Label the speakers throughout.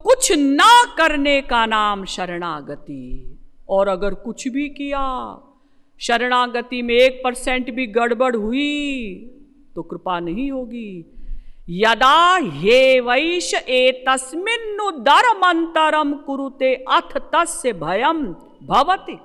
Speaker 1: कुछ ना करने का नाम शरणागति। और अगर कुछ भी किया, शरणागति में 1% भी गड़बड़ हुई तो कृपा नहीं होगी। यदा ये वैश एतस्मिन्नु धर्मंतरम कुरुते अथ तस्य भयम भवति।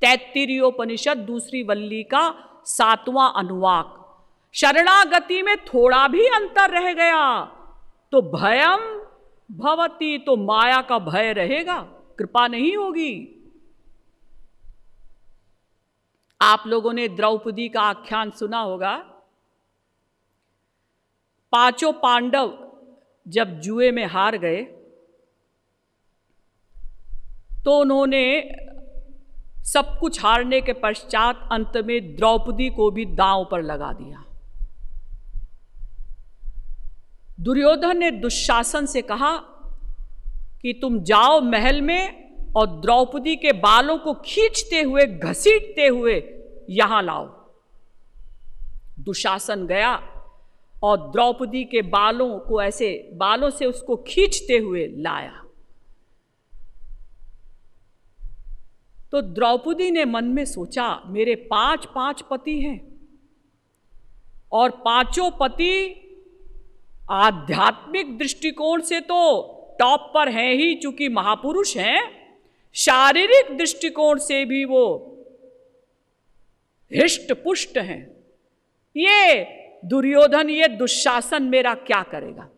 Speaker 1: तैत्तिरीयोपनिषद दूसरी वल्ली का 7वां अनुवाक। शरणागति में थोड़ा भी अंतर रह गया तो भयम भवति, तो माया का भय रहेगा, कृपा नहीं होगी। आप लोगों ने द्रौपदी का आख्यान सुना होगा। 5 पांडव जब जुए में हार गए तो उन्होंने सब कुछ हारने के पश्चात अंत में द्रौपदी को भी दांव पर लगा दिया। दुर्योधन ने दुशासन से कहा कि तुम जाओ महल में और द्रौपदी के बालों को खींचते हुए, घसीटते हुए यहां लाओ। दुशासन गया और द्रौपदी के बालों को ऐसे बालों से उसको खींचते हुए लाया। तो द्रौपदी ने मन में सोचा, मेरे 5 पति हैं और 5 पति आध्यात्मिक दृष्टिकोण से तो टॉप पर हैं ही, चूंकि महापुरुष हैं, शारीरिक दृष्टिकोण से भी वो हिष्ट पुष्ट हैं। ये दुर्योधन, ये दुशासन मेरा क्या करेगा?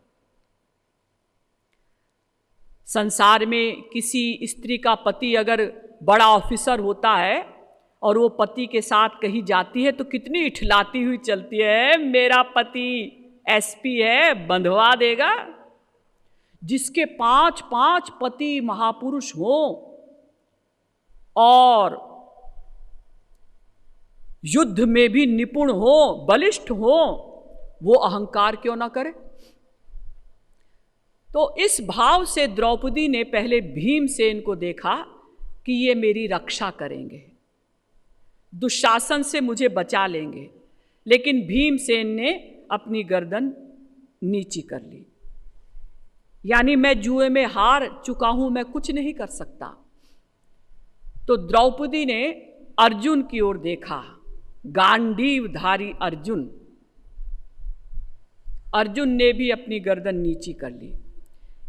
Speaker 1: संसार में किसी स्त्री का पति अगर बड़ा ऑफिसर होता है और वो पति के साथ कहीं जाती है तो कितनी इठलाती हुई चलती है, मेरा पति एसपी है, बंधवा देगा। जिसके 5 पति महापुरुष हो और युद्ध में भी निपुण हो, बलिष्ठ हो, वो अहंकार क्यों ना करे? तो इस भाव से द्रौपदी ने पहले भीमसेन को देखा कि ये मेरी रक्षा करेंगे, दुशासन से मुझे बचा लेंगे। लेकिन भीमसेन ने अपनी गर्दन नीची कर ली, यानी मैं जुए में हार चुका हूं, मैं कुछ नहीं कर सकता। तो द्रौपदी ने अर्जुन की ओर देखा, गांडीवधारी अर्जुन। अर्जुन ने भी अपनी गर्दन नीची कर ली।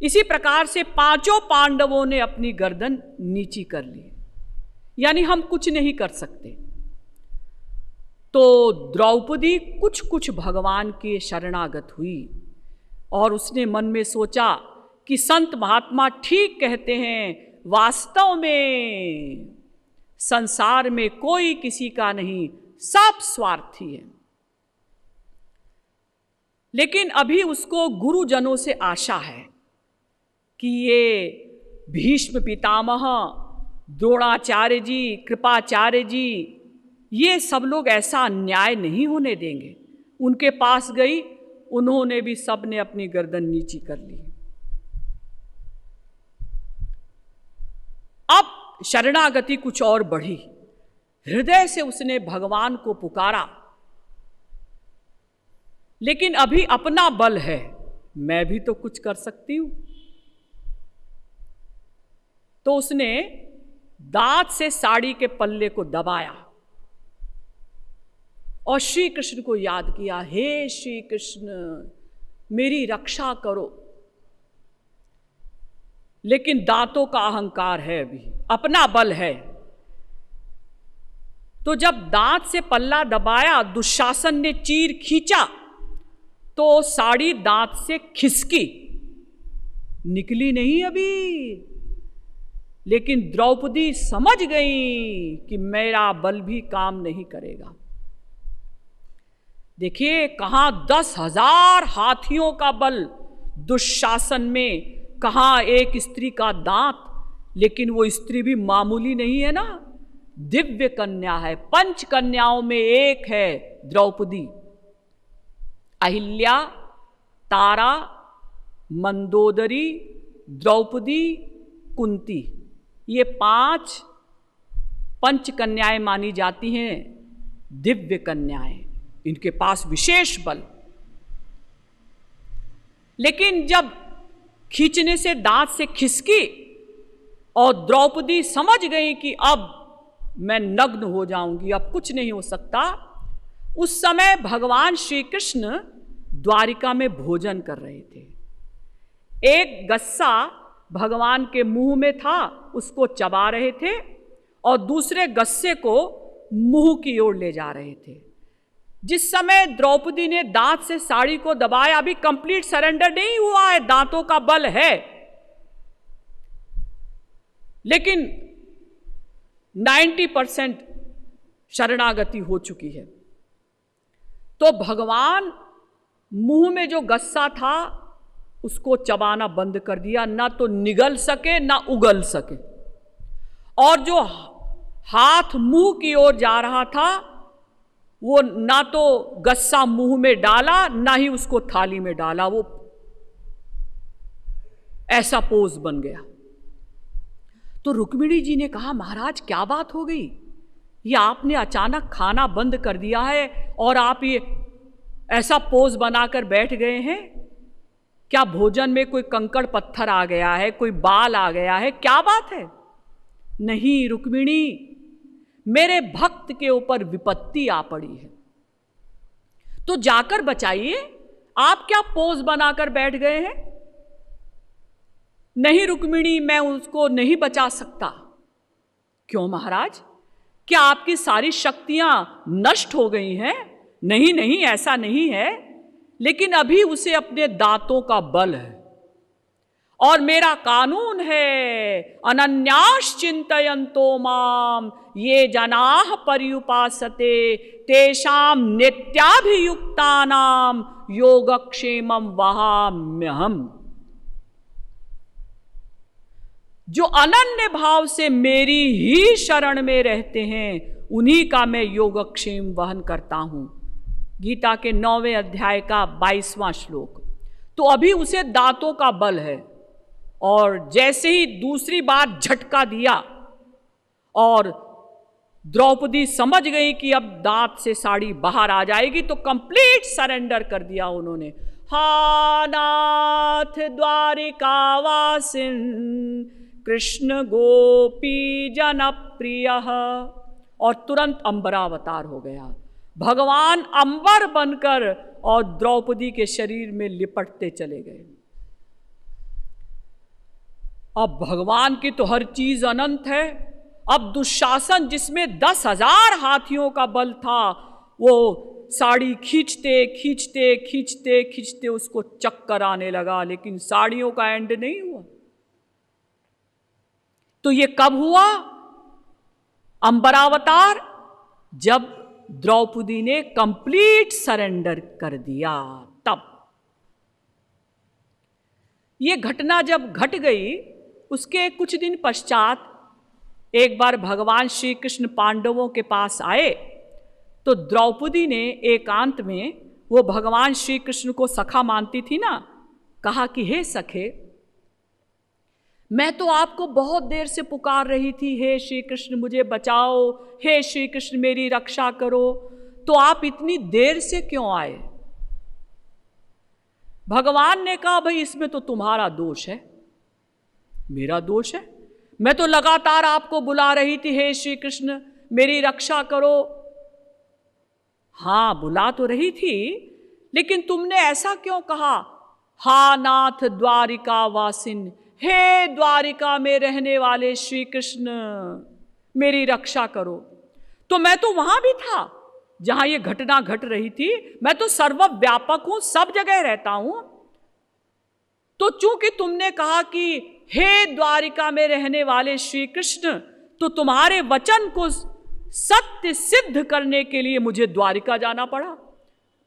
Speaker 1: इसी प्रकार से 5 पांडवों ने अपनी गर्दन नीची कर ली, यानी हम कुछ नहीं कर सकते। तो द्रौपदी कुछ कुछ भगवान की शरणागत हुई और उसने मन में सोचा कि संत महात्मा ठीक कहते हैं, वास्तव में संसार में कोई किसी का नहीं, सब स्वार्थी है। लेकिन अभी उसको गुरुजनों से आशा है कि ये भीष्म पितामह, द्रोणाचार्य जी, कृपाचार्य जी, ये सब लोग ऐसा अन्याय नहीं होने देंगे। उनके पास गई, उन्होंने भी सब ने अपनी गर्दन नीची कर ली। अब शरणागति कुछ और बढ़ी, हृदय से उसने भगवान को पुकारा। लेकिन अभी अपना बल है, मैं भी तो कुछ कर सकती हूं। तो उसने दांत से साड़ी के पल्ले को दबाया और श्री कृष्ण को याद किया, हे श्री कृष्ण मेरी रक्षा करो। लेकिन दांतों का अहंकार है, अभी अपना बल है। तो जब दांत से पल्ला दबाया, दुशासन ने चीर खींचा तो साड़ी दांत से खिसकी, निकली नहीं अभी। लेकिन द्रौपदी समझ गई कि मेरा बल भी काम नहीं करेगा। देखिए कहां 10,000 हाथियों का बल दुशासन में, कहां एक स्त्री का दांत। लेकिन वो स्त्री भी मामूली नहीं है ना, दिव्य कन्या है। 5 कन्याओं में एक है द्रौपदी। अहिल्या, तारा, मंदोदरी, द्रौपदी, कुंती, ये 5 पंच कन्याएं मानी जाती हैं, दिव्य कन्याएं। इनके पास विशेष बल। लेकिन जब खींचने से दांत से खिसकी और द्रौपदी समझ गई कि अब मैं नग्न हो जाऊंगी, अब कुछ नहीं हो सकता। उस समय भगवान श्री कृष्ण द्वारिका में भोजन कर रहे थे। एक गस्सा भगवान के मुंह में था, उसको चबा रहे थे, और दूसरे गस्से को मुंह की ओर ले जा रहे थे। जिस समय द्रौपदी ने दांत से साड़ी को दबाया, अभी कंप्लीट सरेंडर नहीं हुआ है, दांतों का बल है, लेकिन 90% शरणागति हो चुकी है। तो भगवान मुंह में जो गस्सा था उसको चबाना बंद कर दिया, ना तो निगल सके ना उगल सके, और जो हाथ मुंह की ओर जा रहा था वो ना तो गस्सा मुंह में डाला ना ही उसको थाली में डाला, वो ऐसा पोज बन गया। तो रुक्मिणी जी ने कहा, महाराज क्या बात हो गई, ये आपने अचानक खाना बंद कर दिया है और आप ये ऐसा पोज बनाकर बैठ गए हैं, क्या भोजन में कोई कंकड़ पत्थर आ गया है, कोई बाल आ गया है, क्या बात है? नहीं रुक्मिणी, मेरे भक्त के ऊपर विपत्ति आ पड़ी है, तो जाकर बचाइए, आप क्या पोज बनाकर बैठ गए हैं? नहीं रुक्मिणी, मैं उसको नहीं बचा सकता। क्यों महाराज, क्या आपकी सारी शक्तियां नष्ट हो गई हैं? नहीं नहीं, ऐसा नहीं है, लेकिन अभी उसे अपने दांतों का बल है, और मेरा कानून है, अनन्यास चिंतयन्तो माम ये जनाः पर्युपासते तेषां नित्याभियुक्तानां योगक्षेमं वहाम्यहम्। जो अनन्य भाव से मेरी ही शरण में रहते हैं उन्हीं का मैं योगक्षेम वहन करता हूं। गीता के 9वें अध्याय का 22वां श्लोक। तो अभी उसे दांतों का बल है, और जैसे ही दूसरी बार झटका दिया और द्रौपदी समझ गई कि अब दांत से साड़ी बाहर आ जाएगी, तो कंप्लीट सरेंडर कर दिया उन्होंने। हा नाथ द्वारिकावासिन कृष्ण गोपी जनप्रिय, और तुरंत अंबरावतार हो गया। भगवान अंबर बनकर और द्रौपदी के शरीर में लिपटते चले गए। अब भगवान की तो हर चीज अनंत है। अब दुशासन, जिसमें 10,000 हाथियों का बल था, वो साड़ी खींचते खींचते खींचते खींचते उसको चक्कर आने लगा, लेकिन साड़ियों का एंड नहीं हुआ। तो ये कब हुआ अंबरावतार? जब द्रौपदी ने कंप्लीट सरेंडर कर दिया, तब। ये घटना जब घट गई, उसके कुछ दिन पश्चात एक बार भगवान श्री कृष्ण पांडवों के पास आए, तो द्रौपदी ने एकांत में, वो भगवान श्री कृष्ण को सखा मानती थी ना, कहा कि हे सखे, मैं तो आपको बहुत देर से पुकार रही थी, हे श्री कृष्ण मुझे बचाओ, हे श्री कृष्ण मेरी रक्षा करो, तो आप इतनी देर से क्यों आए? भगवान ने कहा, भाई इसमें तो तुम्हारा दोष है, मेरा दोष है? मैं तो लगातार आपको बुला रही थी, हे श्री कृष्ण मेरी रक्षा करो। हाँ बुला तो रही थी, लेकिन तुमने ऐसा क्यों कहा, हा नाथ द्वारिका वासिन, हे द्वारिका में रहने वाले श्री कृष्ण मेरी रक्षा करो। तो मैं तो वहां भी था जहां ये घटना घट रही थी, मैं तो सर्वव्यापक हूं, सब जगह रहता हूं। तो चूंकि तुमने कहा कि हे द्वारिका में रहने वाले श्री कृष्ण, तो तुम्हारे वचन को सत्य सिद्ध करने के लिए मुझे द्वारिका जाना पड़ा।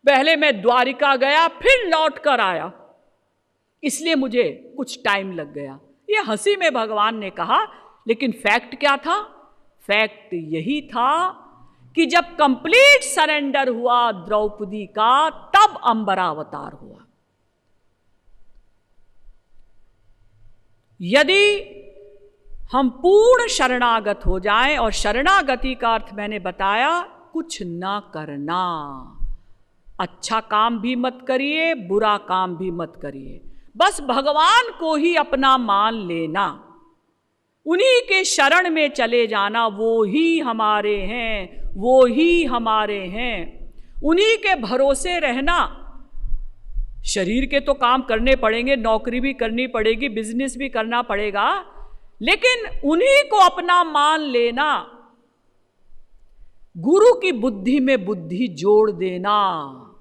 Speaker 1: पहले मैं द्वारिका गया, फिर लौट कर आया, इसलिए मुझे कुछ टाइम लग गया। ये हंसी में भगवान ने कहा, लेकिन फैक्ट क्या था? फैक्ट यही था कि जब कंप्लीट सरेंडर हुआ द्रौपदी का, तब अंबरावतार हुआ। यदि हम पूर्ण शरणागत हो जाएं, और शरणागति का अर्थ मैंने बताया, कुछ ना करना, अच्छा काम भी मत करिए, बुरा काम भी मत करिए, बस भगवान को ही अपना मान लेना, उन्हीं के शरण में चले जाना, वो ही हमारे हैं, वो ही हमारे हैं, उन्हीं के भरोसे रहना। शरीर के तो काम करने पड़ेंगे, नौकरी भी करनी पड़ेगी, बिजनेस भी करना पड़ेगा, लेकिन उन्हीं को अपना मान लेना, गुरु की बुद्धि में बुद्धि जोड़ देना,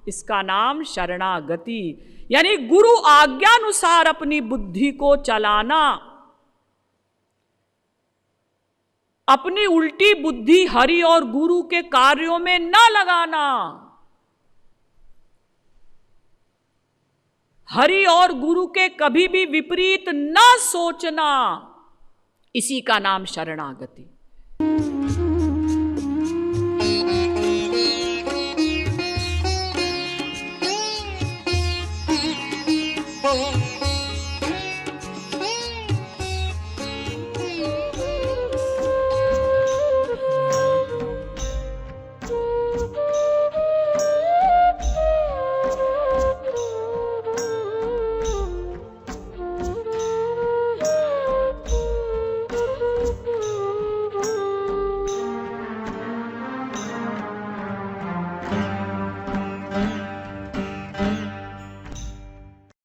Speaker 1: इसका नाम शरणागति, यानी गुरु आज्ञानुसार अपनी बुद्धि को चलाना। अपनी उल्टी बुद्धि हरि और गुरु के कार्यों में न लगाना, हरि और गुरु के कभी भी विपरीत न सोचना, इसी का नाम शरणागति।
Speaker 2: Oh